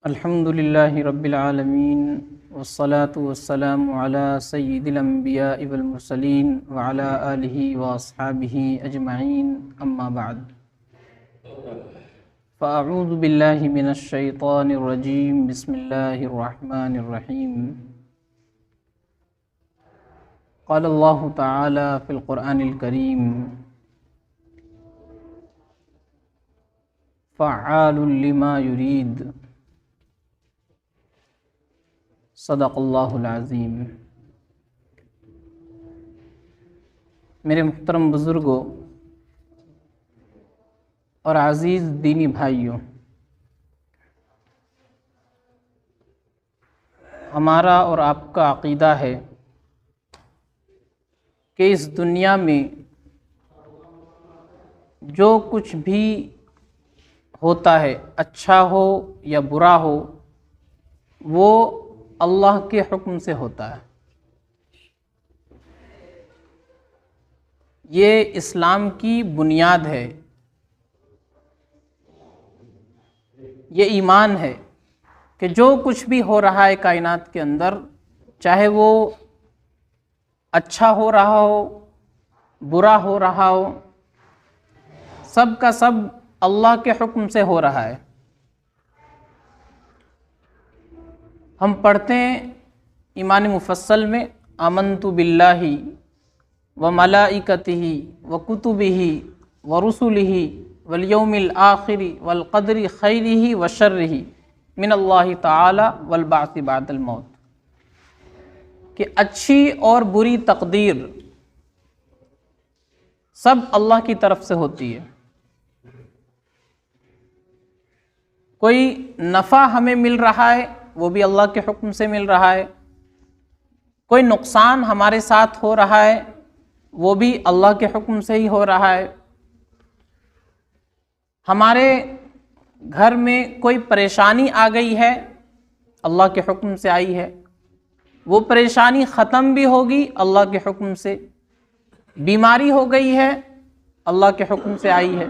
الحمد للہ رب العالمین والصلاة والسلام علی سید الانبیاء والمرسلین وعلی آلہ واصحابہ اجمعین اما بعد فاعوذ باللہ من الشیطان الرجیم بسم اللہ الرحمن الرحیم قال اللہ تعالی فی القرآن الکریم فعال لما یرید صدق اللہ العظیم۔ میرے محترم بزرگوں اور عزیز دینی بھائیوں، ہمارا اور آپ کا عقیدہ ہے کہ اس دنیا میں جو کچھ بھی ہوتا ہے، اچھا ہو یا برا ہو، وہ اللہ کے حکم سے ہوتا ہے۔ یہ اسلام کی بنیاد ہے، یہ ایمان ہے کہ جو کچھ بھی ہو رہا ہے کائنات کے اندر، چاہے وہ اچھا ہو رہا ہو، برا ہو رہا ہو، سب کا سب اللہ کے حکم سے ہو رہا ہے۔ ہم پڑھتے ہیں ایمان مفصل میں آمنت باللہ وملائکتہ وکتبہ ورسلہ والیوم الآخر والقدر خیرہ وشرہ من اللہ تعالی والبعث بعد الموت، کہ اچھی اور بری تقدیر سب اللہ کی طرف سے ہوتی ہے۔ کوئی نفع ہمیں مل رہا ہے، وہ بھی اللہ کے حکم سے مل رہا ہے۔ کوئی نقصان ہمارے ساتھ ہو رہا ہے، وہ بھی اللہ کے حکم سے ہی ہو رہا ہے۔ ہمارے گھر میں کوئی پریشانی آ گئی ہے، اللہ کے حکم سے آئی ہے، وہ پریشانی ختم بھی ہوگی اللہ کے حکم سے۔ بیماری ہو گئی ہے، اللہ کے حکم سے آئی ہے،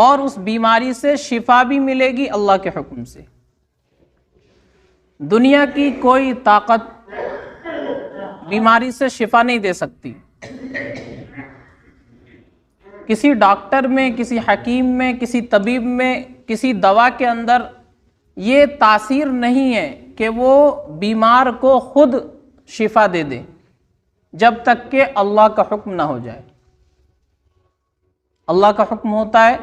اور اس بیماری سے شفا بھی ملے گی اللہ کے حکم سے۔ دنیا کی کوئی طاقت بیماری سے شفا نہیں دے سکتی۔ کسی ڈاکٹر میں، کسی حکیم میں، کسی طبیب میں، کسی دوا کے اندر یہ تاثیر نہیں ہے کہ وہ بیمار کو خود شفا دے دے، جب تک کہ اللہ کا حکم نہ ہو جائے۔ اللہ کا حکم ہوتا ہے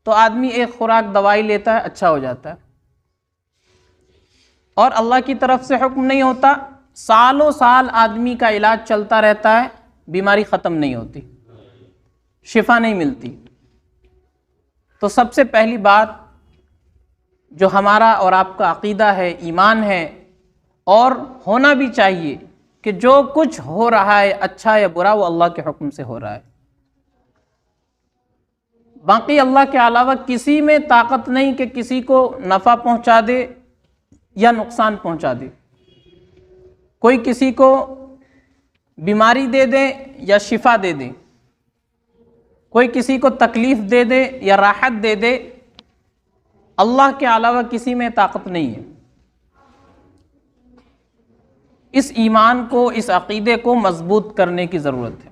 تو آدمی ایک خوراک دوائی لیتا ہے، اچھا ہو جاتا ہے، اور اللہ کی طرف سے حکم نہیں ہوتا، سالوں سال آدمی کا علاج چلتا رہتا ہے، بیماری ختم نہیں ہوتی، شفا نہیں ملتی۔ تو سب سے پہلی بات جو ہمارا اور آپ کا عقیدہ ہے، ایمان ہے، اور ہونا بھی چاہیے، کہ جو کچھ ہو رہا ہے اچھا یا برا، وہ اللہ کے حکم سے ہو رہا ہے۔ باقی اللہ کے علاوہ کسی میں طاقت نہیں کہ کسی کو نفع پہنچا دے یا نقصان پہنچا دے۔ کوئی کسی کو بیماری دے دے یا شفا دے دے، کوئی کسی کو تکلیف دے دے یا راحت دے دے، اللہ کے علاوہ کسی میں طاقت نہیں ہے۔ اس ایمان کو، اس عقیدے کو مضبوط کرنے کی ضرورت ہے۔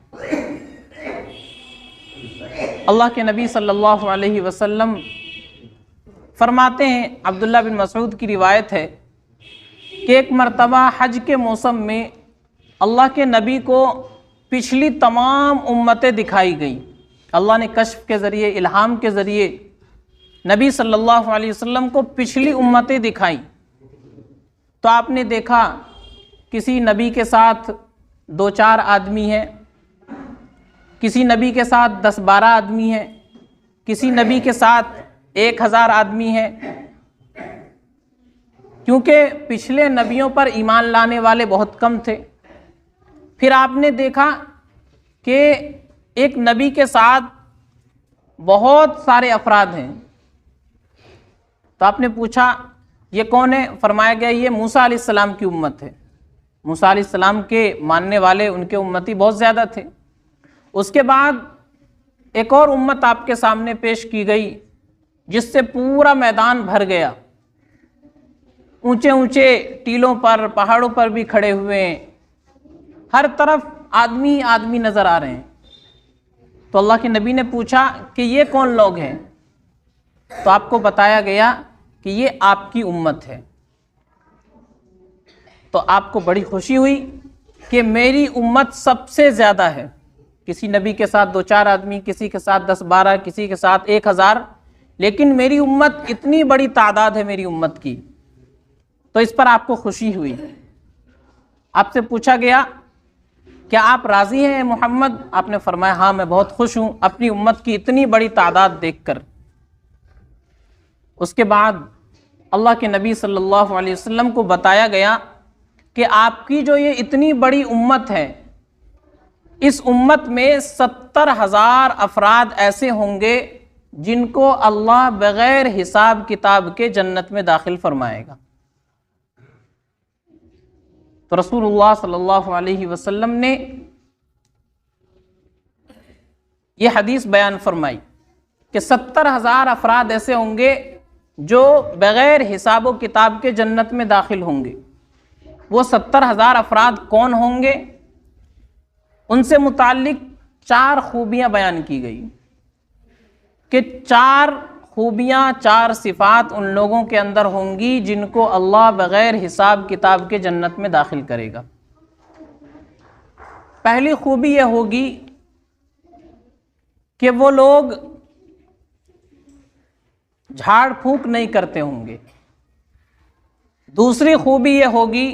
اللہ کے نبی صلی اللہ علیہ وسلم فرماتے ہیں، عبداللہ بن مسعود کی روایت ہے کہ ایک مرتبہ حج کے موسم میں اللہ کے نبی کو پچھلی تمام امتیں دکھائی گئیں۔ اللہ نے کشف کے ذریعے، الہام کے ذریعے نبی صلی اللہ علیہ وسلم کو پچھلی امتیں دکھائیں۔ تو آپ نے دیکھا کسی نبی کے ساتھ 2-4 آدمی ہیں، کسی نبی کے ساتھ 10-12 آدمی ہیں، کسی نبی کے ساتھ 1000 آدمی ہیں، کیونکہ پچھلے نبیوں پر ایمان لانے والے بہت کم تھے۔ پھر آپ نے دیکھا کہ ایک نبی کے ساتھ بہت سارے افراد ہیں۔ تو آپ نے پوچھا یہ کون ہے؟ فرمایا گیا یہ موسیٰ علیہ السلام کی امت ہے۔ موسیٰ علیہ السلام کے ماننے والے، ان کے امتی بہت زیادہ تھے۔ اس کے بعد ایک اور امت آپ کے سامنے پیش کی گئی جس سے پورا میدان بھر گیا، اونچے اونچے ٹیلوں پر پہاڑوں پر بھی کھڑے ہوئے ہیں، ہر طرف آدمی آدمی نظر آ رہے ہیں۔ تو اللہ کے نبی نے پوچھا کہ یہ کون لوگ ہیں؟ تو آپ کو بتایا گیا کہ یہ آپ کی امت ہے۔ تو آپ کو بڑی خوشی ہوئی کہ میری امت سب سے زیادہ ہے۔ کسی نبی کے ساتھ 2-4 آدمی، کسی کے ساتھ 10-12، کسی کے ساتھ 1000، لیکن میری امت اتنی بڑی تعداد ہے میری امت کی، تو اس پر آپ کو خوشی ہوئی۔ آپ سے پوچھا گیا کیا آپ راضی ہیں محمد؟ آپ نے فرمایا ہاں میں بہت خوش ہوں اپنی امت کی اتنی بڑی تعداد دیکھ کر۔ اس کے بعد اللہ کے نبی صلی اللہ علیہ وسلم کو بتایا گیا کہ آپ کی جو یہ اتنی بڑی امت ہے، اس امت میں 70,000 افراد ایسے ہوں گے جن کو اللہ بغیر حساب کتاب کے جنت میں داخل فرمائے گا۔ تو رسول اللہ صلی اللہ علیہ وسلم نے یہ حدیث بیان فرمائی کہ 70,000 افراد ایسے ہوں گے جو بغیر حساب و کتاب کے جنت میں داخل ہوں گے۔ وہ 70,000 افراد کون ہوں گے؟ ان سے متعلق 4 خوبیاں بیان کی گئی کہ 4 خوبیاں، 4 صفات ان لوگوں کے اندر ہوں گی جن کو اللہ بغیر حساب کتاب کے جنت میں داخل کرے گا۔ پہلی خوبی یہ ہوگی کہ وہ لوگ جھاڑ پھونک نہیں کرتے ہوں گے۔ دوسری خوبی یہ ہوگی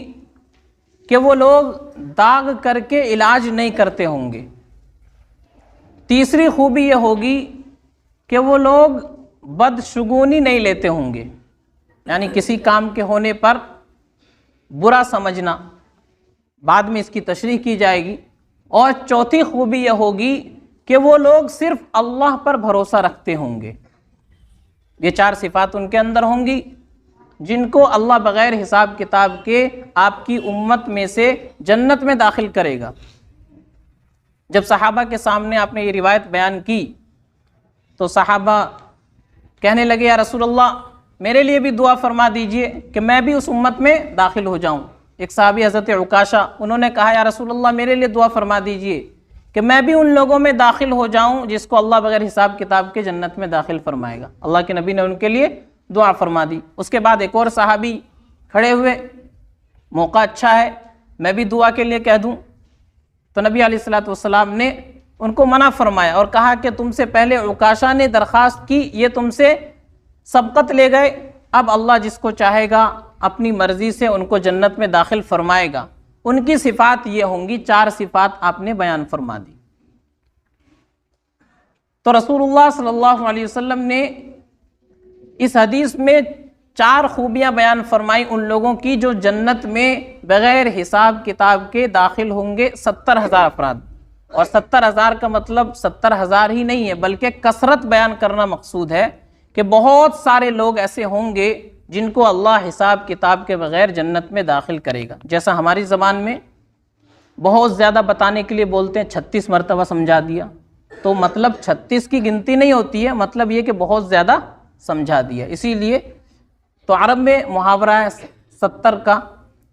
کہ وہ لوگ داغ کر کے علاج نہیں کرتے ہوں گے۔ تیسری خوبی یہ ہوگی کہ وہ لوگ بدشگونی نہیں لیتے ہوں گے، یعنی کسی کام کے ہونے پر برا سمجھنا، بعد میں اس کی تشریح کی جائے گی۔ اور چوتھی خوبی یہ ہوگی کہ وہ لوگ صرف اللہ پر بھروسہ رکھتے ہوں گے۔ یہ 4 صفات ان کے اندر ہوں گی جن کو اللہ بغیر حساب کتاب کے آپ کی امت میں سے جنت میں داخل کرے گا۔ جب صحابہ کے سامنے آپ نے یہ روایت بیان کی تو صحابہ کہنے لگے یا رسول اللہ میرے لیے بھی دعا فرما دیجئے کہ میں بھی اس امت میں داخل ہو جاؤں۔ ایک صحابی حضرت عکاشہ، انہوں نے کہا یا رسول اللہ میرے لیے دعا فرما دیجئے کہ میں بھی ان لوگوں میں داخل ہو جاؤں جس کو اللہ بغیر حساب کتاب کے جنت میں داخل فرمائے گا۔ اللہ کے نبی نے ان کے لیے دعا فرما دی۔ اس کے بعد ایک اور صحابی کھڑے ہوئے، موقع اچھا ہے میں بھی دعا کے لیے کہہ دوں، تو نبی علیہ الصلوۃ والسلام نے ان کو منع فرمایا اور کہا کہ تم سے پہلے عکاشہ نے درخواست کی، یہ تم سے سبقت لے گئے، اب اللہ جس کو چاہے گا اپنی مرضی سے ان کو جنت میں داخل فرمائے گا۔ ان کی صفات یہ ہوں گی، 4 صفات آپ نے بیان فرما دی۔ تو رسول اللہ صلی اللہ علیہ وسلم نے اس حدیث میں 4 خوبیاں بیان فرمائی ان لوگوں کی جو جنت میں بغیر حساب کتاب کے داخل ہوں گے، 70,000 افراد۔ اور 70,000 کا مطلب 70,000 ہی نہیں ہے بلکہ کثرت بیان کرنا مقصود ہے کہ بہت سارے لوگ ایسے ہوں گے جن کو اللہ حساب کتاب کے بغیر جنت میں داخل کرے گا۔ جیسا ہماری زبان میں بہت زیادہ بتانے کے لیے بولتے ہیں 36 مرتبہ سمجھا دیا، تو مطلب 36 کی گنتی نہیں ہوتی ہے، مطلب یہ کہ بہت زیادہ سمجھا دیا۔ اسی لیے تو عرب میں محاورہ ہے 70 کا،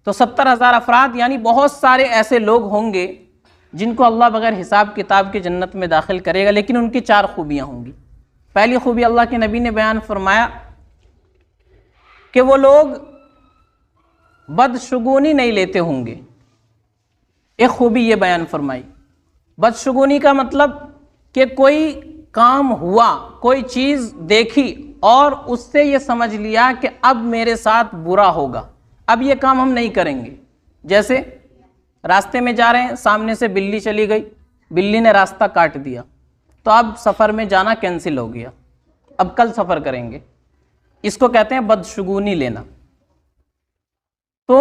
تو 70,000 افراد یعنی بہت سارے ایسے لوگ ہوں گے جن کو اللہ بغیر حساب کتاب کے جنت میں داخل کرے گا، لیکن ان کی 4 خوبیاں ہوں گی۔ پہلی خوبی اللہ کے نبی نے بیان فرمایا کہ وہ لوگ بدشگونی نہیں لیتے ہوں گے۔ ایک خوبی یہ بیان فرمائی۔ بدشگونی کا مطلب کہ کوئی کام ہوا، کوئی چیز دیکھی اور اس سے یہ سمجھ لیا کہ اب میرے ساتھ برا ہوگا، اب یہ کام ہم نہیں کریں گے۔ جیسے راستے میں جا رہے ہیں، سامنے سے بلی چلی گئی، بلی نے راستہ کاٹ دیا، تو اب سفر میں جانا کینسل ہو گیا، اب کل سفر کریں گے۔ اس کو کہتے ہیں بدشگونی لینا۔ تو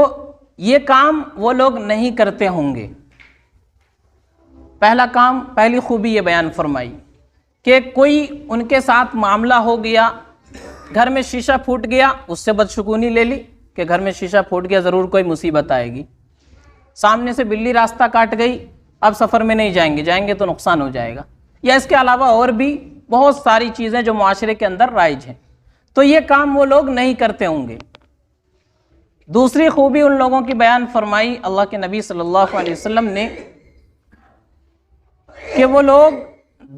یہ کام وہ لوگ نہیں کرتے ہوں گے۔ پہلا کام، پہلی خوبی یہ بیان فرمائی کہ کوئی ان کے ساتھ معاملہ ہو گیا، گھر میں شیشہ پھوٹ گیا، اس سے بدشگونی لے لی کہ گھر میں شیشہ پھوٹ گیا، ضرور کوئی مصیبت آئے گی۔ سامنے سے بلی راستہ کاٹ گئی، اب سفر میں نہیں جائیں گے، جائیں گے تو نقصان ہو جائے گا۔ یا اس کے علاوہ اور بھی بہت ساری چیزیں جو معاشرے کے اندر رائج ہیں، تو یہ کام وہ لوگ نہیں کرتے ہوں گے۔ دوسری خوبی ان لوگوں کی بیان فرمائی اللہ کے نبی صلی اللہ علیہ وسلم نے کہ وہ لوگ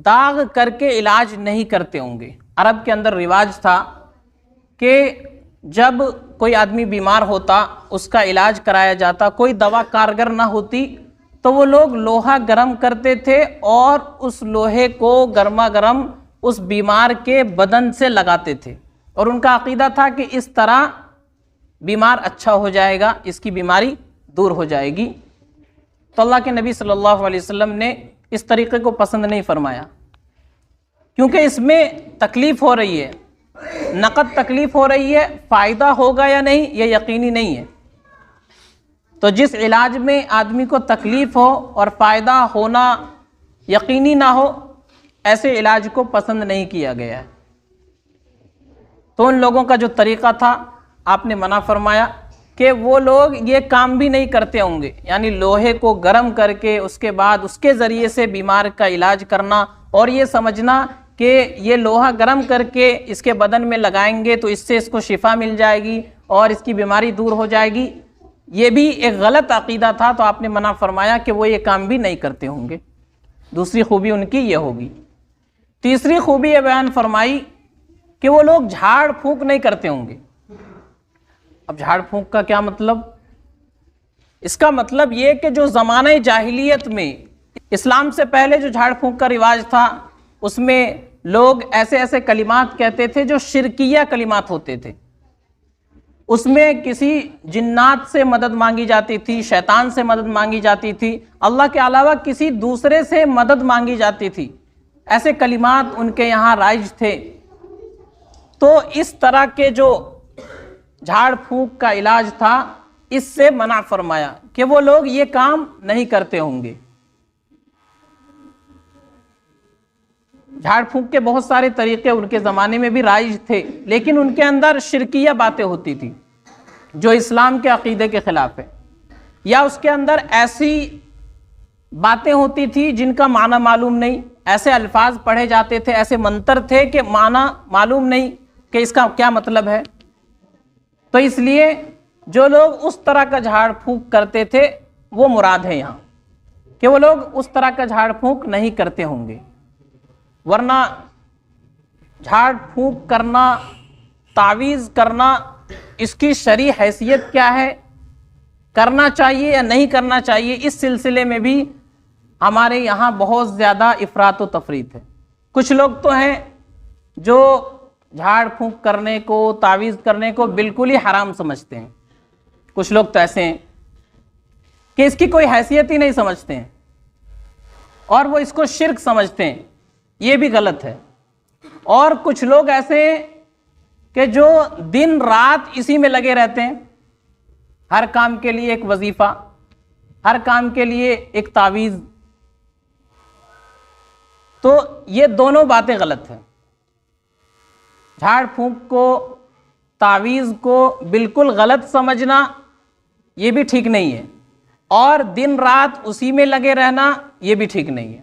داغ کر کے علاج نہیں کرتے ہوں گے۔ عرب کے اندر رواج تھا کہ جب کوئی آدمی بیمار ہوتا، اس کا علاج کرایا جاتا، کوئی دوا کارگر نہ ہوتی تو وہ لوگ لوہا گرم کرتے تھے اور اس لوہے کو گرما گرم اس بیمار کے بدن سے لگاتے تھے، اور ان کا عقیدہ تھا کہ اس طرح بیمار اچھا ہو جائے گا، اس کی بیماری دور ہو جائے گی۔ تو اللہ کے نبی صلی اللہ علیہ وسلم نے اس طریقے کو پسند نہیں فرمایا، کیونکہ اس میں تکلیف ہو رہی ہے، نقد تکلیف ہو رہی ہے، فائدہ ہوگا یا نہیں یہ یقینی نہیں ہے۔ تو جس علاج میں آدمی کو تکلیف ہو اور فائدہ ہونا یقینی نہ ہو، ایسے علاج کو پسند نہیں کیا گیا ہے۔ تو ان لوگوں کا جو طریقہ تھا آپ نے منع فرمایا کہ وہ لوگ یہ کام بھی نہیں کرتے ہوں گے، یعنی لوہے کو گرم کر کے اس کے بعد اس کے ذریعے سے بیمار کا علاج کرنا، اور یہ سمجھنا کہ یہ لوہا گرم کر کے اس کے بدن میں لگائیں گے تو اس سے اس کو شفا مل جائے گی اور اس کی بیماری دور ہو جائے گی، یہ بھی ایک غلط عقیدہ تھا۔ تو آپ نے منع فرمایا کہ وہ یہ کام بھی نہیں کرتے ہوں گے۔ دوسری خوبی ان کی یہ ہوگی۔ تیسری خوبی یہ بیان فرمائی کہ وہ لوگ جھاڑ پھونک نہیں کرتے ہوں گے۔ اب جھاڑ پھونک کا کیا مطلب؟ اس کا مطلب یہ کہ جو زمانہ جاہلیت میں اسلام سے پہلے جو جھاڑ پھونک کا رواج تھا، اس میں لوگ ایسے ایسے کلمات کہتے تھے جو شرکیہ کلمات ہوتے تھے، اس میں کسی جنات سے مدد مانگی جاتی تھی، شیطان سے مدد مانگی جاتی تھی، اللہ کے علاوہ کسی دوسرے سے مدد مانگی جاتی تھی، ایسے کلمات ان کے یہاں رائج تھے۔ تو اس طرح کے جو جھاڑ پھونک کا علاج تھا، اس سے منع فرمایا کہ وہ لوگ یہ کام نہیں کرتے ہوں گے۔ جھاڑ پھونک کے بہت سارے طریقے ان کے زمانے میں بھی رائج تھے، لیکن ان کے اندر شرکیہ باتیں ہوتی تھی جو اسلام کے عقیدے کے خلاف ہے، یا اس کے اندر ایسی باتیں ہوتی تھی جن کا معنی معلوم نہیں، ایسے الفاظ پڑھے جاتے تھے، ایسے منتر تھے کہ معنی معلوم نہیں کہ اس کا کیا مطلب ہے۔ تو اس لیے جو لوگ اس طرح کا جھاڑ پھونک کرتے تھے وہ مراد ہے یہاں، کہ وہ لوگ اس طرح کا جھاڑ پھونک نہیں کرتے ہوں گے۔ ورنہ جھاڑ پھونک کرنا، تعویذ کرنا، اس کی شرعی حیثیت کیا ہے، کرنا چاہیے یا نہیں کرنا چاہیے، اس سلسلے میں بھی ہمارے یہاں بہت زیادہ افراط و تفریط ہے۔ کچھ لوگ تو ہیں جو جھاڑ پھونک کرنے کو، تعویذ کرنے کو بالکل ہی حرام سمجھتے ہیں، کچھ لوگ تو ایسے ہیں کہ اس کی کوئی حیثیت ہی نہیں سمجھتے ہیں اور وہ اس کو شرک سمجھتے ہیں، یہ بھی غلط ہے۔ اور کچھ لوگ ایسے ہیں کہ جو دن رات اسی میں لگے رہتے ہیں، ہر کام کے لیے ایک وظیفہ، ہر کام کے لیے ایک تعویذ۔ تو یہ دونوں باتیں غلط ہیں۔ جھاڑ پھونک کو، تعویذ کو بالکل غلط سمجھنا یہ بھی ٹھیک نہیں ہے، اور دن رات اسی میں لگے رہنا یہ بھی ٹھیک نہیں ہے۔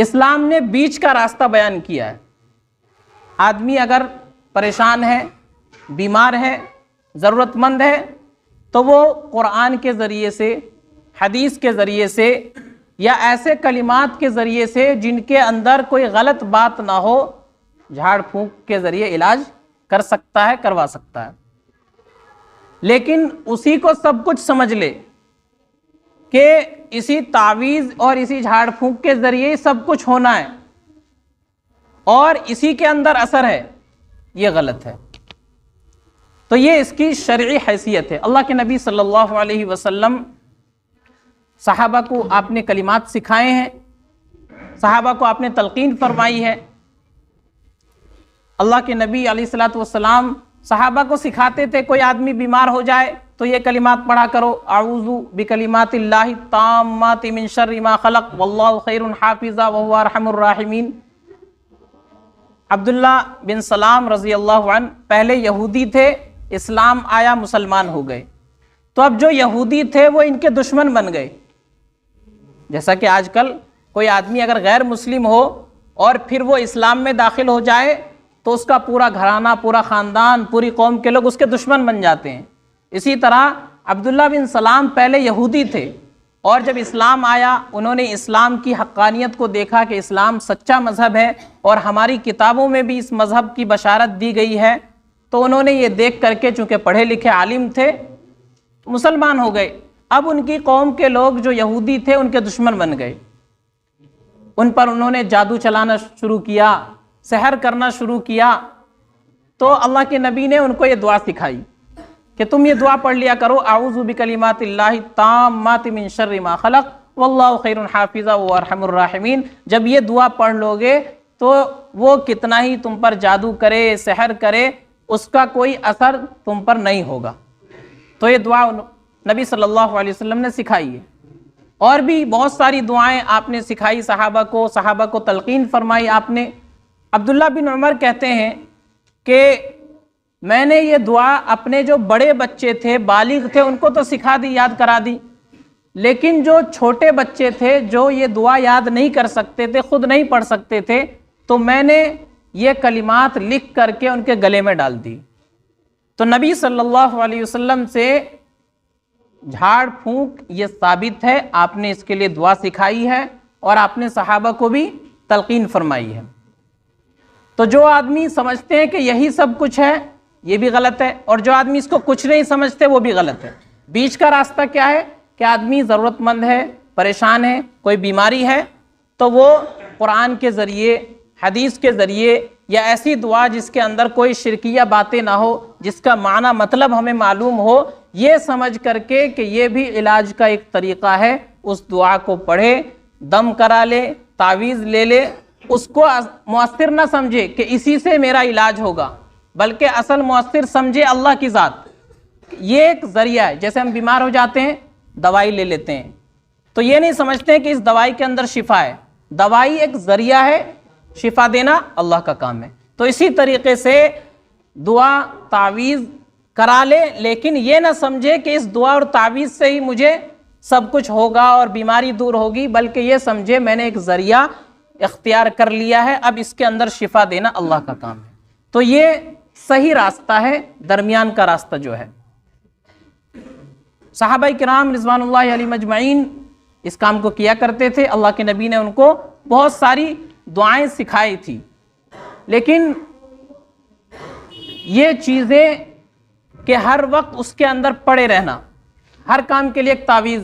اسلام نے بیچ کا راستہ بیان کیا ہے۔ آدمی اگر پریشان ہے، بیمار ہے، ضرورت مند ہے، تو وہ قرآن کے ذریعے سے، حدیث کے ذریعے سے، یا ایسے کلمات کے ذریعے سے جن کے اندر کوئی غلط بات نہ ہو، جھاڑ پھونک کے ذریعے علاج کر سکتا ہے، کروا سکتا ہے۔ لیکن اسی کو سب کچھ سمجھ لے کہ اسی تعویذ اور اسی جھاڑ پھونک کے ذریعے سب کچھ ہونا ہے اور اسی کے اندر اثر ہے، یہ غلط ہے۔ تو یہ اس کی شرعی حیثیت ہے۔ اللہ کے نبی صلی اللہ علیہ وسلم صحابہ کو آپ نے کلمات سکھائے ہیں، صحابہ کو آپ نے تلقین فرمائی ہے۔ اللہ کے نبی علیہ الصلوۃ والسلام صحابہ کو سکھاتے تھے، کوئی آدمی بیمار ہو جائے تو یہ کلمات پڑھا کرو، اعوذ بکلمات اللہ التامات من شر ما خلق واللہ خیر حافظا وهو ارحم الراحمین۔ عبداللہ بن سلام رضی اللہ عنہ پہلے یہودی تھے، اسلام آیا، مسلمان ہو گئے، تو اب جو یہودی تھے وہ ان کے دشمن بن گئے۔ جیسا کہ آج کل کوئی آدمی اگر غیر مسلم ہو اور پھر وہ اسلام میں داخل ہو جائے تو اس کا پورا گھرانہ، پورا خاندان، پوری قوم کے لوگ اس کے دشمن بن جاتے ہیں۔ اسی طرح عبداللہ بن سلام پہلے یہودی تھے، اور جب اسلام آیا انہوں نے اسلام کی حقانیت کو دیکھا کہ اسلام سچا مذہب ہے اور ہماری کتابوں میں بھی اس مذہب کی بشارت دی گئی ہے، تو انہوں نے یہ دیکھ کر کے، چونکہ پڑھے لکھے عالم تھے، مسلمان ہو گئے۔ اب ان کی قوم کے لوگ جو یہودی تھے ان کے دشمن بن گئے، ان پر انہوں نے جادو چلانا شروع کیا، سحر کرنا شروع کیا۔ تو اللہ کے نبی نے ان کو یہ دعا سکھائی کہ تم یہ دعا پڑھ لیا کرو، اعوذ بکلمات اللہ التامات من شر ما خلق واللہ خیر حافظا وهو ارحم الراحمین۔ جب یہ دعا پڑھ لو گے تو وہ کتنا ہی تم پر جادو کرے، سحر کرے، اس کا کوئی اثر تم پر نہیں ہوگا۔ تو یہ دعا نبی صلی اللہ علیہ وسلم نے سکھائی ہے، اور بھی بہت ساری دعائیں آپ نے سکھائی صحابہ کو تلقین فرمائی آپ نے۔ عبداللہ بن عمر کہتے ہیں کہ میں نے یہ دعا اپنے جو بڑے بچے تھے، بالغ تھے، ان کو تو سکھا دی، یاد کرا دی، لیکن جو چھوٹے بچے تھے جو یہ دعا یاد نہیں کر سکتے تھے، خود نہیں پڑھ سکتے تھے، تو میں نے یہ کلمات لکھ کر کے ان کے گلے میں ڈال دی۔ تو نبی صلی اللہ علیہ وسلم سے جھاڑ پھونک یہ ثابت ہے، آپ نے اس کے لیے دعا سکھائی ہے اور آپ نے صحابہ کو بھی تلقین فرمائی ہے۔ تو جو آدمی سمجھتے ہیں کہ یہی سب کچھ ہے، یہ بھی غلط ہے، اور جو آدمی اس کو کچھ نہیں سمجھتے وہ بھی غلط ہے۔ بیچ کا راستہ کیا ہے کہ آدمی ضرورت مند ہے، پریشان ہے، کوئی بیماری ہے، تو وہ قرآن کے ذریعے، حدیث کے ذریعے، یا ایسی دعا جس کے اندر کوئی شرکیہ باتیں نہ ہو، جس کا معنی مطلب ہمیں معلوم ہو، یہ سمجھ کر کے کہ یہ بھی علاج کا ایک طریقہ ہے، اس دعا کو پڑھے، دم کرا لے، تعویذ لے لے، اس کو مؤثر نہ سمجھے کہ اسی سے میرا علاج ہوگا، بلکہ اصل مؤثر سمجھے اللہ کی ذات۔ یہ ایک ذریعہ ہے، جیسے ہم بیمار ہو جاتے ہیں دوائی لے لیتے ہیں، تو یہ نہیں سمجھتے کہ اس دوائی کے اندر شفا ہے، دوائی ایک ذریعہ ہے، شفا دینا اللہ کا کام ہے۔ تو اسی طریقے سے دعا تعویذ کرا لے، لیکن یہ نہ سمجھے کہ اس دعا اور تعویذ سے ہی مجھے سب کچھ ہوگا اور بیماری دور ہوگی، بلکہ یہ سمجھے میں نے ایک ذریعہ اختیار کر لیا ہے، اب اس کے اندر شفا دینا اللہ کا کام ہے۔ تو یہ صحیح راستہ ہے، درمیان کا راستہ جو ہے۔ صحابہ کرام رضوان اللہ علیہم اجمعین اس کام کو کیا کرتے تھے، اللہ کے نبی نے ان کو بہت ساری دعائیں سکھائی تھی، لیکن یہ چیزیں کہ ہر وقت اس کے اندر پڑے رہنا، ہر کام کے لیے ایک تعویذ،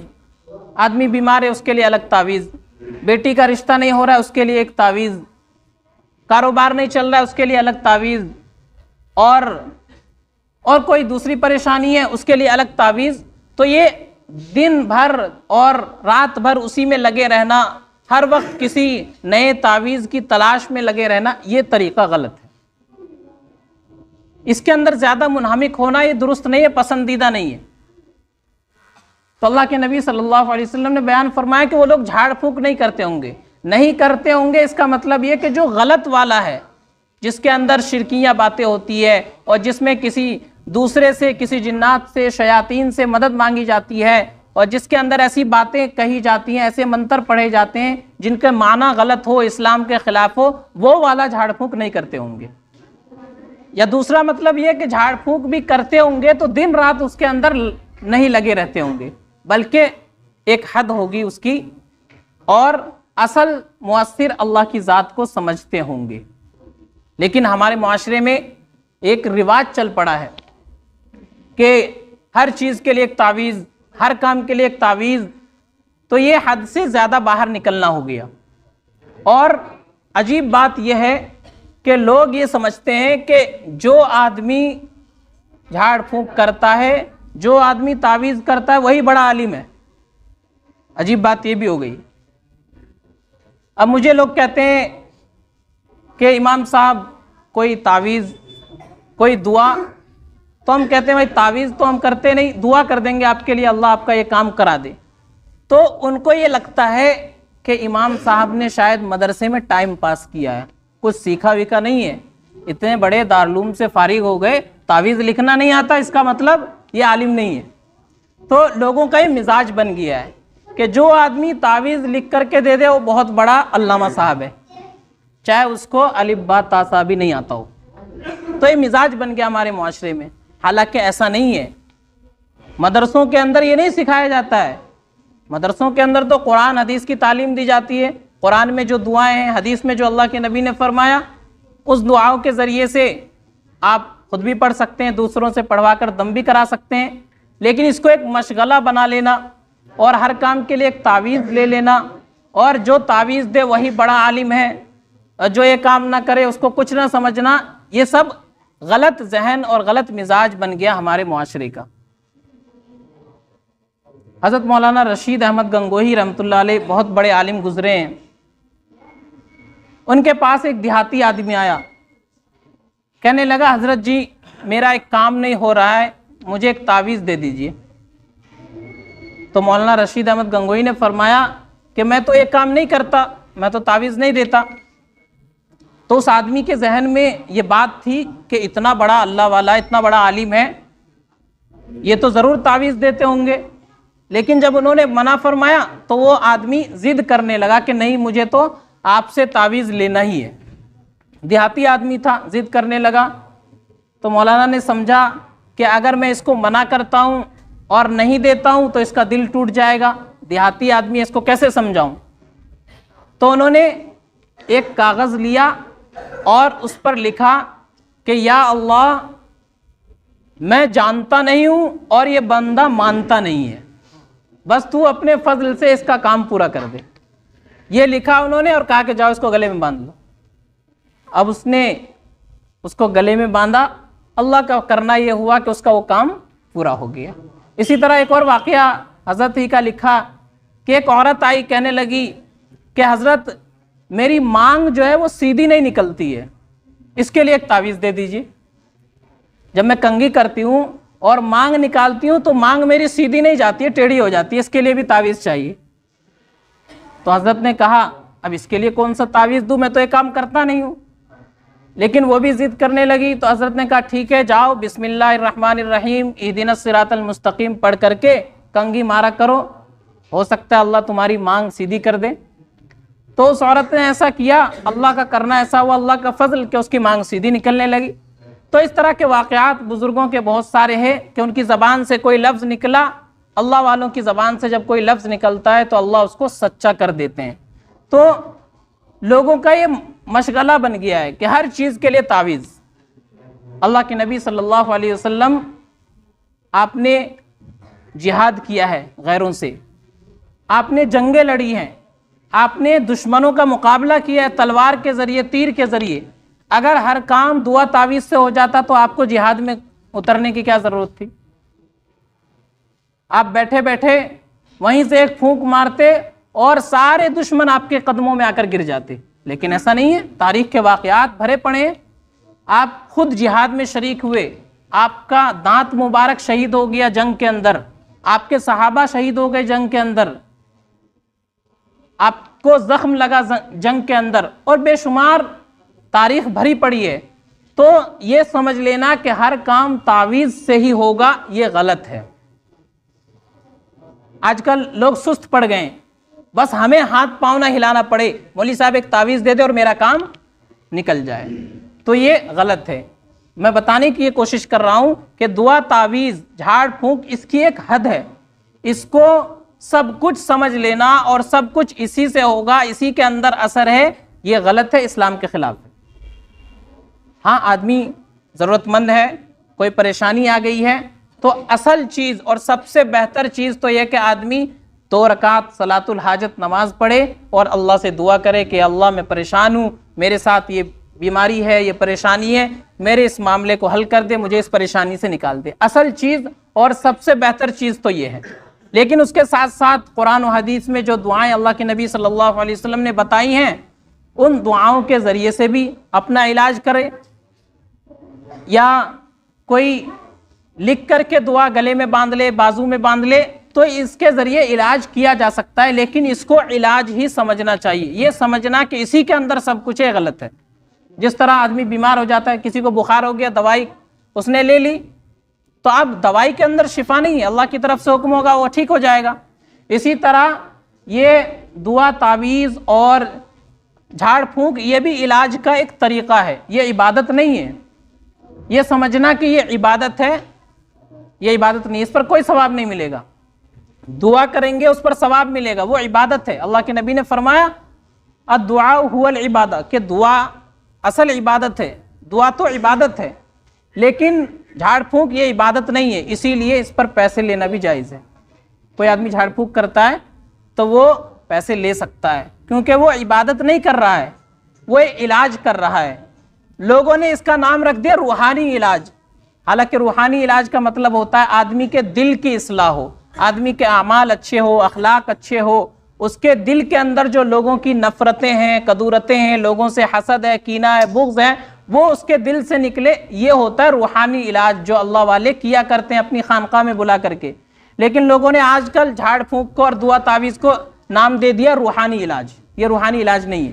آدمی بیمار ہے اس کے لیے الگ تعویذ، بیٹی کا رشتہ نہیں ہو رہا ہے اس کے لیے ایک تعویذ، کاروبار نہیں چل رہا ہے اس کے لیے الگ تعویذ، اور کوئی دوسری پریشانی ہے اس کے لیے الگ تعویذ، تو یہ دن بھر اور رات بھر اسی میں لگے رہنا، ہر وقت کسی نئے تعویذ کی تلاش میں لگے رہنا، یہ طریقہ غلط ہے۔ اس کے اندر زیادہ منہمک ہونا یہ درست نہیں ہے، پسندیدہ نہیں ہے۔ تو اللہ کے نبی صلی اللہ علیہ وسلم نے بیان فرمایا کہ وہ لوگ جھاڑ پھونک نہیں کرتے ہوں گے، اس کا مطلب یہ کہ جو غلط والا ہے، جس کے اندر شرکیہ باتیں ہوتی ہے اور جس میں کسی دوسرے سے، کسی جنات سے، شیاطین سے مدد مانگی جاتی ہے، اور جس کے اندر ایسی باتیں کہی جاتی ہیں، ایسے منتر پڑھے جاتے ہیں جن کے معنی غلط ہو، اسلام کے خلاف ہو، وہ والا جھاڑ پھونک نہیں کرتے ہوں گے۔ یا دوسرا مطلب یہ کہ جھاڑ پھونک بھی کرتے ہوں گے تو دن رات اس کے اندر نہیں لگے رہتے ہوں گے، بلکہ ایک حد ہوگی اس کی، اور اصل مؤثر اللہ کی ذات کو سمجھتے ہوں گے۔ لیکن ہمارے معاشرے میں ایک رواج چل پڑا ہے کہ ہر چیز کے لیے ایک تعویذ، ہر کام کے لیے ایک تعویذ، تو یہ حد سے زیادہ باہر نکلنا ہو گیا۔ اور عجیب بات یہ ہے کہ لوگ یہ سمجھتے ہیں کہ جو آدمی جھاڑ پھونک کرتا ہے، جو آدمی تعویذ کرتا ہے، وہی بڑا عالم ہے۔ عجیب بات یہ بھی ہو گئی۔ اب مجھے لوگ کہتے ہیں کہ امام صاحب کوئی تعویذ، کوئی دعا، تو ہم کہتے ہیں بھائی تعویذ تو ہم کرتے نہیں، دعا کر دیں گے آپ کے لیے، اللہ آپ کا یہ کام کرا دے۔ تو ان کو یہ لگتا ہے کہ امام صاحب نے شاید مدرسے میں ٹائم پاس کیا ہے، کچھ سیکھا ویکھا نہیں ہے، اتنے بڑے دارالعلوم سے فارغ ہو گئے، تعویذ لکھنا نہیں آتا، اس کا مطلب یہ عالم نہیں ہے۔ تو لوگوں کا یہ مزاج بن گیا ہے کہ جو آدمی تعویذ لکھ کر کے دے دے وہ بہت بڑا علامہ صاحب ہے، چاہے اس کو الف با تا سا بھی نہیں آتا ہو۔ تو یہ مزاج بن گیا ہمارے معاشرے میں، حالانکہ ایسا نہیں ہے۔ مدرسوں کے اندر یہ نہیں سکھایا جاتا ہے. مدرسوں کے اندر تو قرآن حدیث کی تعلیم دی جاتی ہے. قرآن میں جو دعائیں ہیں، حدیث میں جو اللہ کے نبی نے فرمایا، اس دعاؤں کے ذریعے سے آپ خود بھی پڑھ سکتے ہیں، دوسروں سے پڑھوا کر دم بھی کرا سکتے ہیں. لیکن اس کو ایک مشغلہ بنا لینا اور ہر کام کے لیے ایک تعویذ لے لینا، اور جو تعویذ دے وہی بڑا عالم ہے، اور جو یہ کام نہ کرے اس کو کچھ نہ سمجھنا، یہ سب غلط ذہن اور غلط مزاج بن گیا ہمارے معاشرے کا. حضرت مولانا رشید احمد گنگوہی رحمۃ اللہ علیہ بہت بڑے عالم گزرے ہیں. ان کے پاس ایک دیہاتی آدمی آیا، کہنے لگا حضرت جی میرا ایک کام نہیں ہو رہا ہے، مجھے ایک تعویذ دے دیجئے. تو مولانا رشید احمد گنگوہی نے فرمایا کہ میں تو ایک کام نہیں کرتا، میں تو تعویذ نہیں دیتا. تو اس آدمی کے ذہن میں یہ بات تھی کہ اتنا بڑا اللہ والا، اتنا بڑا عالم ہے، یہ تو ضرور تعویذ دیتے ہوں گے. لیکن جب انہوں نے منع فرمایا تو وہ آدمی ضد کرنے لگا کہ نہیں، مجھے تو آپ سے تعویذ لینا ہی ہے. دیہاتی آدمی تھا، ضد کرنے لگا. تو مولانا نے سمجھا کہ اگر میں اس کو منع کرتا ہوں اور نہیں دیتا ہوں تو اس کا دل ٹوٹ جائے گا، دیہاتی آدمی، اس کو کیسے سمجھاؤں. تو انہوں نے ایک کاغذ لیا اور اس پر لکھا کہ یا اللہ، میں جانتا نہیں ہوں اور یہ بندہ مانتا نہیں ہے، بس تو اپنے فضل سے اس کا کام پورا کر دے. یہ لکھا انہوں نے اور کہا کہ جاؤ اس کو گلے میں باندھ لو. اب اس نے اس کو گلے میں باندھا. اللہ کا کرنا یہ ہوا کہ اس کا وہ کام پورا ہو گیا. اسی طرح ایک اور واقعہ حضرت ہی کا لکھا کہ ایک عورت آئی، کہنے لگی کہ حضرت میری مانگ جو ہے وہ سیدھی نہیں نکلتی ہے، اس کے لیے ایک تعویذ دے دیجیے. جب میں کنگھی کرتی ہوں اور مانگ نکالتی ہوں تو مانگ میری سیدھی نہیں جاتی ہے، ٹیڑھی ہو جاتی ہے، اس کے لیے بھی تعویذ چاہیے. تو حضرت نے کہا اب اس کے لیے کون سا تعویذ دوں، میں تو یہ کام کرتا نہیں ہوں. لیکن وہ بھی ضد کرنے لگی. تو حضرت نے کہا ٹھیک ہے، جاؤ بسم اللہ الرحمن الرحیم اہدنا الصراط المستقیم پڑھ کر کے کنگھی مارا کرو، ہو سکتا ہے اللہ تمہاری مانگ سیدھی کر دے. تو اس عورت نے ایسا کیا، اللہ کا کرنا ایسا ہوا، اللہ کا فضل کہ اس کی مانگ سیدھی نکلنے لگی. تو اس طرح کے واقعات بزرگوں کے بہت سارے ہیں کہ ان کی زبان سے کوئی لفظ نکلا. اللہ والوں کی زبان سے جب کوئی لفظ نکلتا ہے تو اللہ اس کو سچا کر دیتے ہیں. تو لوگوں کا یہ مشغلہ بن گیا ہے کہ ہر چیز کے لیے تعویذ. اللہ کے نبی صلی اللہ علیہ وسلم آپ نے جہاد کیا ہے غیروں سے، آپ نے جنگیں لڑی ہیں، آپ نے دشمنوں کا مقابلہ کیا ہے تلوار کے ذریعے، تیر کے ذریعے. اگر ہر کام دعا تعویذ سے ہو جاتا تو آپ کو جہاد میں اترنے کی کیا ضرورت تھی؟ آپ بیٹھے بیٹھے وہیں سے ایک پھونک مارتے اور سارے دشمن آپ کے قدموں میں آ کر گر جاتے. لیکن ایسا نہیں ہے، تاریخ کے واقعات بھرے پڑے ہیں. آپ خود جہاد میں شریک ہوئے، آپ کا دانت مبارک شہید ہو گیا جنگ کے اندر، آپ کے صحابہ شہید ہو گئے جنگ کے اندر، آپ کو زخم لگا جنگ کے اندر، اور بے شمار تاریخ بھری پڑی ہے. تو یہ سمجھ لینا کہ ہر کام تعویذ سے ہی ہوگا، یہ غلط ہے. آج کل لوگ سست پڑ گئے، بس ہمیں ہاتھ پاؤں نہ ہلانا پڑے، مولوی صاحب ایک تعویذ دے دے اور میرا کام نکل جائے. تو یہ غلط ہے. میں بتانے کی یہ کوشش کر رہا ہوں کہ دعا تعویذ جھاڑ پھونک اس کی ایک حد ہے. اس کو سب کچھ سمجھ لینا اور سب کچھ اسی سے ہوگا، اسی کے اندر اثر ہے، یہ غلط ہے، اسلام کے خلاف ہے. ہاں آدمی ضرورت مند ہے، کوئی پریشانی آ گئی ہے، تو اصل چیز اور سب سے بہتر چیز تو یہ کہ آدمی 2 رکعت صلاۃ الحاجت نماز پڑھے اور اللہ سے دعا کرے کہ اللہ میں پریشان ہوں، میرے ساتھ یہ بیماری ہے، یہ پریشانی ہے، میرے اس معاملے کو حل کر دے، مجھے اس پریشانی سے نکال دے. اصل چیز اور سب سے بہتر چیز تو یہ ہے. لیکن اس کے ساتھ ساتھ قرآن و حدیث میں جو دعائیں اللہ کے نبی صلی اللہ علیہ وسلم نے بتائی ہیں، ان دعاؤں کے ذریعے سے بھی اپنا علاج کرے. یا کوئی لکھ کر کے دعا گلے میں باندھ لے، بازو میں باندھ لے، تو اس کے ذریعے علاج کیا جا سکتا ہے. لیکن اس کو علاج ہی سمجھنا چاہیے. یہ سمجھنا کہ اسی کے اندر سب کچھ ہے، غلط ہے. جس طرح آدمی بیمار ہو جاتا ہے، کسی کو بخار ہو گیا، دوائی اس نے لے لی، تو اب دوائی کے اندر شفا نہیں ہے، اللہ کی طرف سے حکم ہوگا وہ ٹھیک ہو جائے گا. اسی طرح یہ دعا تعویذ اور جھاڑ پھونک یہ بھی علاج کا ایک طریقہ ہے، یہ عبادت نہیں ہے. یہ سمجھنا کہ یہ عبادت ہے یہ عبادت نہیں، اس پر کوئی ثواب نہیں ملے گا. دعا کریں گے اس پر ثواب ملے گا، وہ عبادت ہے. اللہ کے نبی نے فرمایا الدعاء هو العبادہ، کہ دعا اصل عبادت ہے. دعا تو عبادت ہے لیکن جھاڑ پھونک یہ عبادت نہیں ہے، اسی لیے اس پر پیسے لینا بھی جائز ہے. کوئی آدمی جھاڑ پھونک کرتا ہے تو وہ پیسے لے سکتا ہے، کیونکہ وہ عبادت نہیں کر رہا ہے، وہ علاج کر رہا ہے. لوگوں نے اس کا نام رکھ دیا روحانی علاج، حالانکہ روحانی علاج کا مطلب ہوتا ہے آدمی کے دل کی اصلاح ہو، آدمی کے اعمال اچھے ہو، اخلاق اچھے ہو، اس کے دل کے اندر جو لوگوں کی نفرتیں ہیں، کدورتیں ہیں، لوگوں سے حسد ہے، کینہ ہے، بغض ہے، وہ اس کے دل سے نکلے. یہ ہوتا ہے روحانی علاج جو اللہ والے کیا کرتے ہیں اپنی خانقاہ میں بلا کر کے. لیکن لوگوں نے آج کل جھاڑ پھونک کو اور دعا تعویذ کو نام دے دیا روحانی علاج. یہ روحانی علاج نہیں ہے.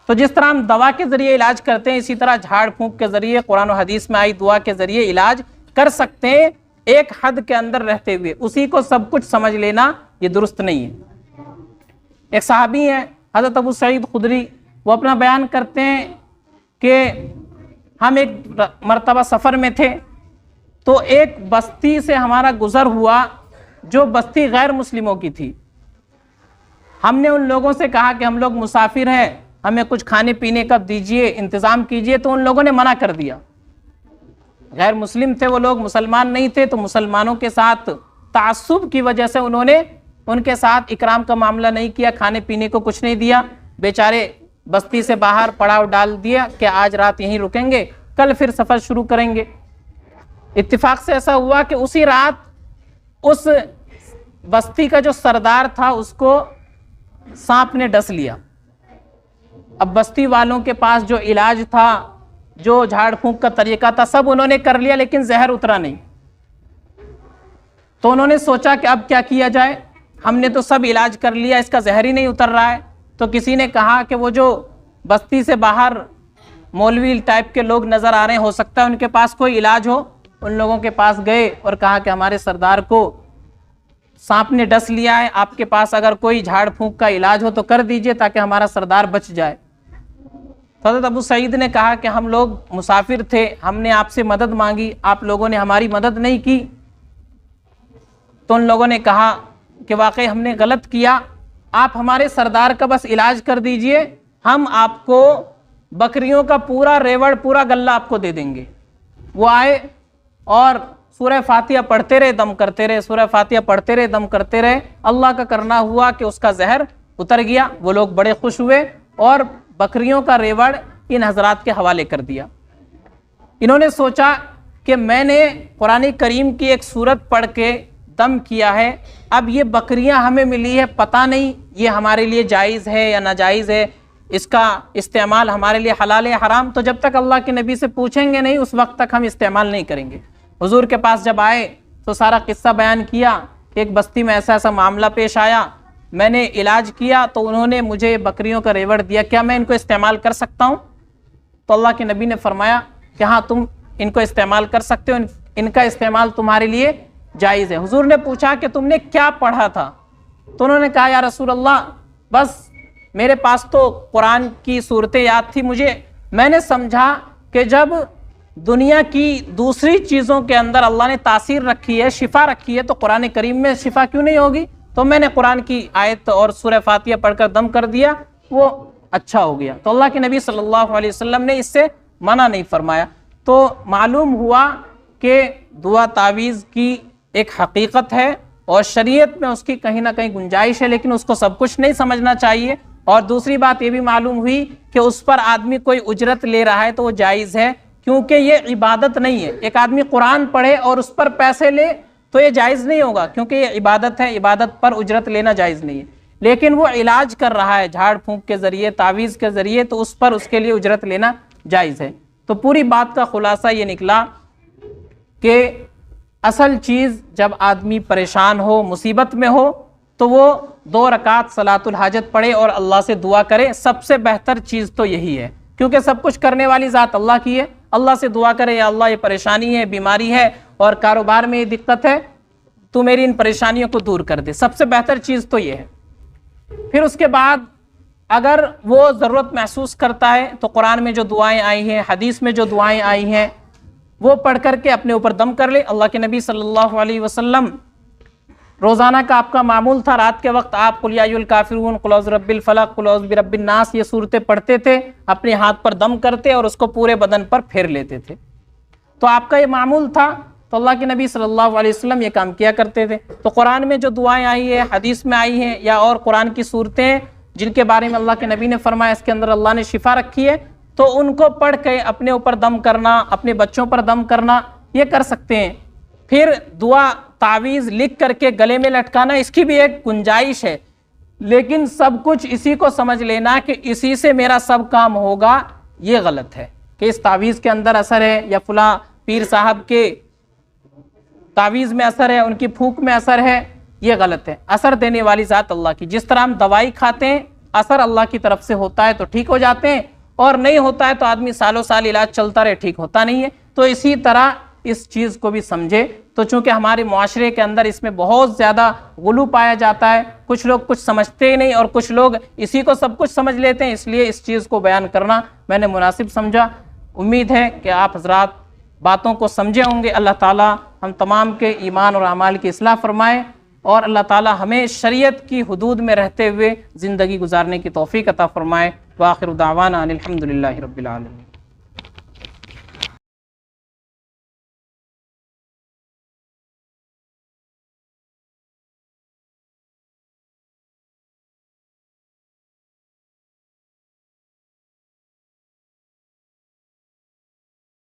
تو جس طرح ہم دوا کے ذریعے علاج کرتے ہیں، اسی طرح جھاڑ پھونک کے ذریعے، قرآن و حدیث میں آئی دعا کے ذریعے علاج کر سکتے ہیں، ایک حد کے اندر رہتے ہوئے. اسی کو سب کچھ سمجھ لینا یہ درست نہیں ہے. ایک صحابی ہیں حضرت ابو سعید خدری، وہ اپنا بیان کرتے ہیں کہ ہم ایک مرتبہ سفر میں تھے تو ایک بستی سے ہمارا گزر ہوا جو بستی غیر مسلموں کی تھی. ہم نے ان لوگوں سے کہا کہ ہم لوگ مسافر ہیں، ہمیں کچھ کھانے پینے کا دیجئے، انتظام کیجئے. تو ان لوگوں نے منع کر دیا. غیر مسلم تھے وہ لوگ، مسلمان نہیں تھے، تو مسلمانوں کے ساتھ تعصب کی وجہ سے انہوں نے ان کے ساتھ اکرام کا معاملہ نہیں کیا، کھانے پینے کو کچھ نہیں دیا. بیچارے بستی سے باہر پڑاؤ ڈال دیا کہ آج رات یہیں رکیں گے، کل پھر سفر شروع کریں گے. اتفاق سے ایسا ہوا کہ اسی رات اس بستی کا جو سردار تھا اس کو سانپ نے ڈس لیا. اب بستی والوں کے پاس جو علاج تھا، جو جھاڑ پھونک کا طریقہ تھا، سب انہوں نے کر لیا لیکن زہر اترا نہیں. تو انہوں نے سوچا کہ اب کیا کیا جائے، ہم نے تو سب علاج کر لیا، اس کا زہر ہی نہیں اتر رہا ہے. تو کسی نے کہا کہ وہ جو بستی سے باہر مولوی ٹائپ کے لوگ نظر آ رہے ہیں، ہو سکتا ہے ان کے پاس کوئی علاج ہو. ان لوگوں کے پاس گئے اور کہا کہ ہمارے سردار کو سانپ نے ڈس لیا ہے، آپ کے پاس اگر کوئی جھاڑ پھونک کا علاج ہو تو کر دیجئے تاکہ ہمارا سردار بچ جائے. حضرت ابو سعید نے کہا کہ ہم لوگ مسافر تھے، ہم نے آپ سے مدد مانگی، آپ لوگوں نے ہماری مدد نہیں کی. تو ان لوگوں نے کہا کہ واقعی ہم نے غلط کیا، آپ ہمارے سردار کا بس علاج کر دیجئے، ہم آپ کو بکریوں کا پورا ریوڑ، پورا غلہ آپ کو دے دیں گے. وہ آئے اور سورہ فاتحہ پڑھتے رہے، دم کرتے رہے، سورہ فاتحہ پڑھتے رہے، دم کرتے رہے. اللہ کا کرنا ہوا کہ اس کا زہر اتر گیا. وہ لوگ بڑے خوش ہوئے اور بکریوں کا ریوڑ ان حضرات کے حوالے کر دیا. انہوں نے سوچا کہ میں نے قرآن کریم کی ایک سورت پڑھ کے دم کیا ہے، اب یہ بکریاں ہمیں ملی ہے، پتہ نہیں یہ ہمارے لیے جائز ہے یا ناجائز ہے، اس کا استعمال ہمارے لیے حلال ہے حرام. تو جب تک اللہ کے نبی سے پوچھیں گے نہیں اس وقت تک ہم استعمال نہیں کریں گے. حضور کے پاس جب آئے تو سارا قصہ بیان کیا کہ ایک بستی میں ایسا ایسا معاملہ پیش آیا، میں نے علاج کیا تو انہوں نے مجھے بکریوں کا ریوڑ دیا، کیا میں ان کو استعمال کر سکتا ہوں؟ تو اللہ کے نبی نے فرمایا کہ ہاں تم ان کو استعمال کر سکتے ہو، ان کا استعمال تمہارے لیے جائز ہے. حضور نے پوچھا کہ تم نے کیا پڑھا تھا؟ تو انہوں نے کہا یا رسول اللہ بس میرے پاس تو قرآن کی صورتیں یاد تھی، میں نے سمجھا کہ جب دنیا کی دوسری چیزوں کے اندر اللہ نے تاثیر رکھی ہے، شفا رکھی ہے، تو قرآن کریم میں شفا کیوں نہیں ہوگی؟ تو میں نے قرآن کی آیت اور سورہ فاتحہ پڑھ کر دم کر دیا، وہ اچھا ہو گیا. تو اللہ کے نبی صلی اللہ علیہ وسلم نے اس سے منع نہیں فرمایا. تو معلوم ہوا کہ دعا تعویذ کی ایک حقیقت ہے اور شریعت میں اس کی کہیں نہ کہیں گنجائش ہے، لیکن اس کو سب کچھ نہیں سمجھنا چاہیے. اور دوسری بات یہ بھی معلوم ہوئی کہ اس پر آدمی کوئی اجرت لے رہا ہے تو وہ جائز ہے، کیونکہ یہ عبادت نہیں ہے. ایک آدمی قرآن پڑھے اور اس پر پیسے لے تو یہ جائز نہیں ہوگا، کیونکہ یہ عبادت ہے، عبادت پر اجرت لینا جائز نہیں ہے. لیکن وہ علاج کر رہا ہے جھاڑ پھونک کے ذریعے، تعویذ کے ذریعے، تو اس پر اس کے لیے اجرت لینا جائز ہے. تو پوری بات کا خلاصہ یہ نکلا کہ اصل چیز جب آدمی پریشان ہو، مصیبت میں ہو، تو وہ 2 رکعت صلاۃ الحاجت پڑھے اور اللہ سے دعا کرے. سب سے بہتر چیز تو یہی ہے، کیونکہ سب کچھ کرنے والی ذات اللہ کی ہے. اللہ سے دعا کرے یا اللہ یہ پریشانی ہے، بیماری ہے اور کاروبار میں یہ دقت ہے، تو میری ان پریشانیوں کو دور کر دے. سب سے بہتر چیز تو یہ ہے. پھر اس کے بعد اگر وہ ضرورت محسوس کرتا ہے تو قرآن میں جو دعائیں آئی ہیں، حدیث میں جو دعائیں آئی ہیں، وہ پڑھ کر کے اپنے اوپر دم کر لے۔ اللہ کے نبی صلی اللہ علیہ وسلم روزانہ کا آپ کا معمول تھا، رات کے وقت آپ قل یا ایھا الکافرون، قل اعوذ برب الفلق، قل اعوذ برب الناس یہ صورتیں پڑھتے تھے، اپنے ہاتھ پر دم کرتے اور اس کو پورے بدن پر پھیر لیتے تھے۔ تو آپ کا یہ معمول تھا، تو اللہ کے نبی صلی اللہ علیہ وسلم یہ کام کیا کرتے تھے۔ تو قرآن میں جو دعائیں آئی ہیں، حدیث میں آئی ہیں، یا اور قرآن کی صورتیں جن کے بارے میں اللہ کے نبی نے فرمایا اس کے اندر اللہ نے شفا رکھی ہے، تو ان کو پڑھ کے اپنے اوپر دم کرنا، اپنے بچوں پر دم کرنا، یہ کر سکتے ہیں۔ پھر دعا تعویذ لکھ کر کے گلے میں لٹکانا، اس کی بھی ایک گنجائش ہے، لیکن سب کچھ اسی کو سمجھ لینا کہ اسی سے میرا سب کام ہوگا، یہ غلط ہے کہ اس تعویذ کے اندر اثر ہے، یا فلاں پیر صاحب کے تعویذ میں اثر ہے، ان کی پھونک میں اثر ہے، یہ غلط ہے۔ اثر دینے والی ذات اللہ کی، جس طرح ہم دوائی کھاتے ہیں اثر اللہ کی طرف سے ہوتا ہے تو ٹھیک ہو جاتے ہیں، اور نہیں ہوتا ہے تو آدمی سالوں سال علاج چلتا رہے، ٹھیک ہوتا نہیں ہے۔ تو اسی طرح اس چیز کو بھی سمجھے۔ تو چونکہ ہمارے معاشرے کے اندر اس میں بہت زیادہ غلو پایا جاتا ہے، کچھ لوگ کچھ سمجھتے ہی نہیں اور کچھ لوگ اسی کو سب کچھ سمجھ لیتے ہیں، اس لیے اس چیز کو بیان کرنا میں نے مناسب سمجھا۔ امید ہے کہ آپ حضرات باتوں کو سمجھے ہوں گے۔ اللہ تعالی ہم تمام کے ایمان اور اعمال کی اصلاح فرمائے، اور اللہ تعالی ہمیں شریعت کی حدود میں رہتے ہوئے زندگی گزارنے کی توفیق عطا فرمائے۔ وآخر دعوانا ان الحمد للہ رب العالمین۔